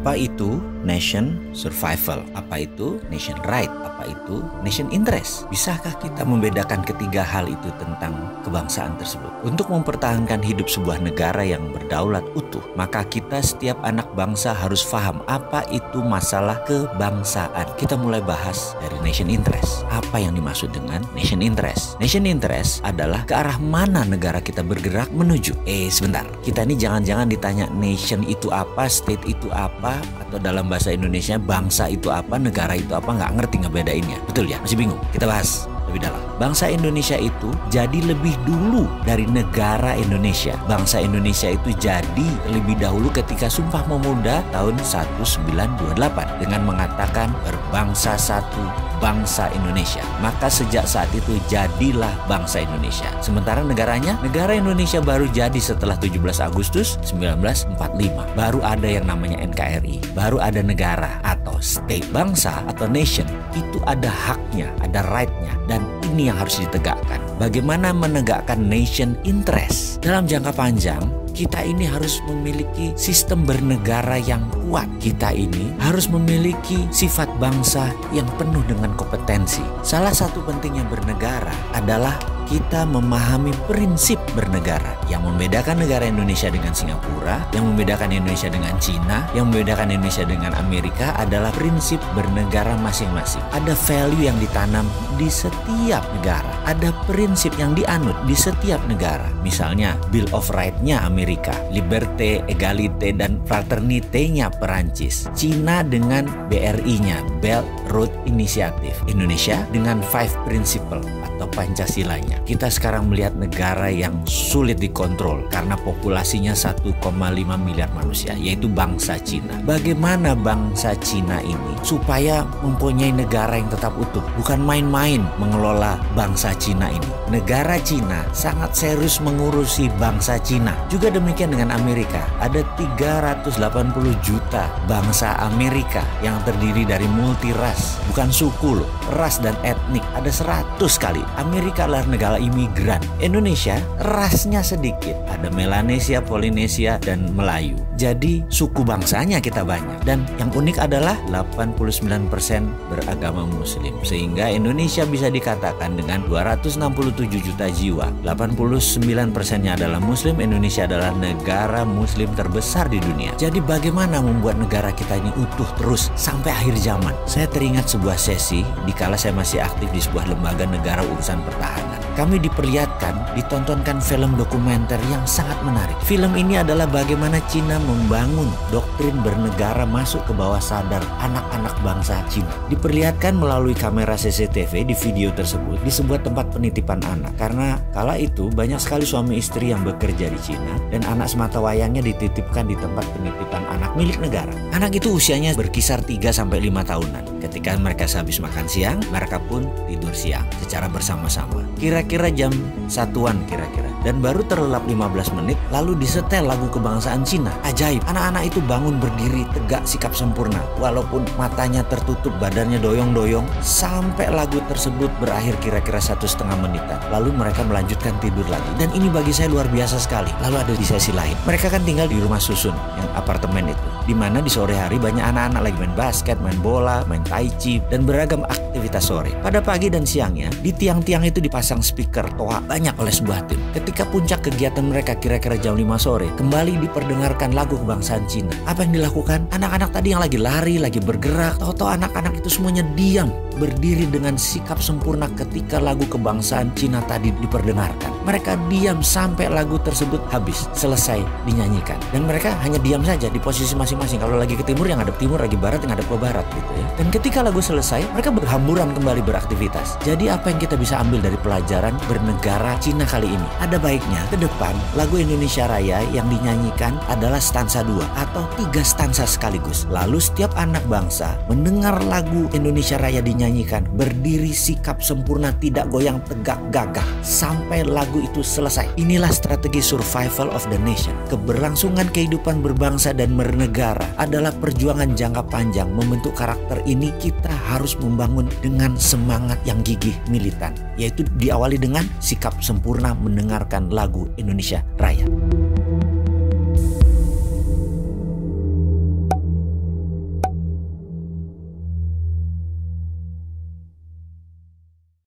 Apa itu nation survival? Apa itu nation right? Apa itu nation interest? Bisakah kita membedakan ketiga hal itu tentang kebangsaan tersebut? Untuk mempertahankan hidup sebuah negara yang berdaulat utuh, maka kita setiap anak bangsa harus paham apa itu masalah kebangsaan. Kita mulai bahas dari nation interest. Apa yang dimaksud dengan nation interest? Nation interest adalah ke arah mana negara kita bergerak menuju. Sebentar, kita ini jangan-jangan ditanya nation itu apa, state itu apa, atau dalam bahasa Indonesia bangsa itu apa, negara itu apa, nggak ngerti ngebedainnya. Betul ya? Masih bingung? Kita bahas lebih dalam. Bangsa Indonesia itu jadi lebih dulu dari negara Indonesia. Bangsa Indonesia itu jadi lebih dahulu ketika Sumpah Pemuda tahun 1928 dengan mengatakan berbangsa satu, bangsa Indonesia. Maka sejak saat itu jadilah bangsa Indonesia. Sementara negaranya, negara Indonesia baru jadi setelah 17 Agustus 1945. Baru ada yang namanya NKRI, baru ada negara atau state. Bangsa atau nation itu ada haknya, ada right-nya, dan ini yang harus ditegakkan. Bagaimana menegakkan nation interest? Dalam jangka panjang, kita ini harus memiliki sistem bernegara yang kuat. Kita ini harus memiliki sifat bangsa yang penuh dengan kompetensi. Salah satu pentingnya bernegara adalah kita memahami prinsip bernegara. Yang membedakan negara Indonesia dengan Singapura, yang membedakan Indonesia dengan Cina, yang membedakan Indonesia dengan Amerika adalah prinsip bernegara masing-masing. Ada value yang ditanam di setiap negara. Ada prinsip yang dianut di setiap negara. Misalnya Bill of Rights-nya Amerika, Liberté, Égalité, dan Fraternité-nya Perancis. Cina dengan BRI-nya, Belt Road Initiative. Indonesia dengan Five Principle atau Pancasilanya. Kita sekarang melihat negara yang sulit dikontrol karena populasinya 1,5 miliar manusia, yaitu bangsa Cina. Bagaimana bangsa Cina ini supaya mempunyai negara yang tetap utuh? Bukan main-main mengelola bangsa Cina ini. Negara Cina sangat serius mengurusi bangsa Cina. Juga demikian dengan Amerika. Ada 380 juta bangsa Amerika yang terdiri dari multi ras, bukan suku loh, ras dan etnik. Ada 100 kali. Amerika adalah negara imigran. Indonesia rasnya sedikit. Ada Melanesia, Polinesia, dan Melayu. Jadi suku bangsanya kita banyak. Dan yang unik adalah 89% beragama Muslim. Sehingga Indonesia bisa dikatakan dengan 267 juta jiwa, 89%-nya adalah Muslim. Indonesia adalah negara Muslim terbesar di dunia. Jadi bagaimana membuat negara kita ini utuh terus sampai akhir zaman? Saya teringat sebuah sesi dikala saya masih aktif di sebuah lembaga negara urusan pertahanan. Kami diperlihatkan, ditontonkan film dokumenter yang sangat menarik. Film ini adalah bagaimana Cina membangun doktrin bernegara masuk ke bawah sadar anak-anak bangsa Cina. Diperlihatkan melalui kamera CCTV di video tersebut di sebuah tempat penitipan anak. Karena kala itu banyak sekali suami istri yang bekerja di Cina dan anak sematawayangnya dititipkan di tempat penitipan anak milik negara. Anak itu usianya berkisar 3-5 tahunan. Ketika mereka sehabis makan siang, mereka pun tidur siang secara bersama-sama. Kira-kira jam 1-an kira-kira. Dan baru terlelap 15 menit lalu disetel lagu kebangsaan Cina. Ajaib, anak-anak itu bangun berdiri tegak sikap sempurna. Walaupun matanya tertutup, badannya doyong-doyong. Sampai lagu tersebut berakhir kira-kira 1,5 menitan. Lalu mereka melanjutkan tidur lagi. Dan ini bagi saya luar biasa sekali. Lalu ada di sesi lain. Mereka kan tinggal di rumah susun, yang apartemen itu. Dimana di sore hari banyak anak-anak lagi main basket, main bola, main tai chi, dan beragam aktivitas sore. Pada pagi dan siangnya, di tiang-tiang itu dipasang speaker toa banyak oleh sebuah tim. Ketika puncak kegiatan mereka kira-kira jam 5 sore, kembali diperdengarkan lagu kebangsaan Cina. Apa yang dilakukan? Anak-anak tadi yang lagi lari, lagi bergerak, tahu-tahu anak-anak itu semuanya diam, berdiri dengan sikap sempurna ketika lagu kebangsaan Cina tadi diperdengarkan. Mereka diam sampai lagu tersebut habis, selesai dinyanyikan. Dan mereka hanya diam saja di posisi masing-masing. Kalau lagi ke timur yang ngadep timur, lagi barat yang ngadep ke barat gitu ya. Dan ketika lagu selesai, mereka berhamburan kembali beraktivitas. Jadi apa yang kita bisa ambil dari pelajaran bernegara Cina kali ini? Ada baiknya ke depan lagu Indonesia Raya yang dinyanyikan adalah stansa 2 atau 3 stansa sekaligus. Lalu setiap anak bangsa mendengar lagu Indonesia Raya dinyanyikan, berdiri sikap sempurna, tidak goyang, tegak gagah sampai lagu itu selesai. Inilah strategi survival of the nation. Keberlangsungan kehidupan berbangsa dan bernegara adalah perjuangan jangka panjang. Membentuk karakter ini kita harus membangun dengan semangat yang gigih militan, yaitu diawali dengan sikap sempurna mendengarkan lagu Indonesia Raya.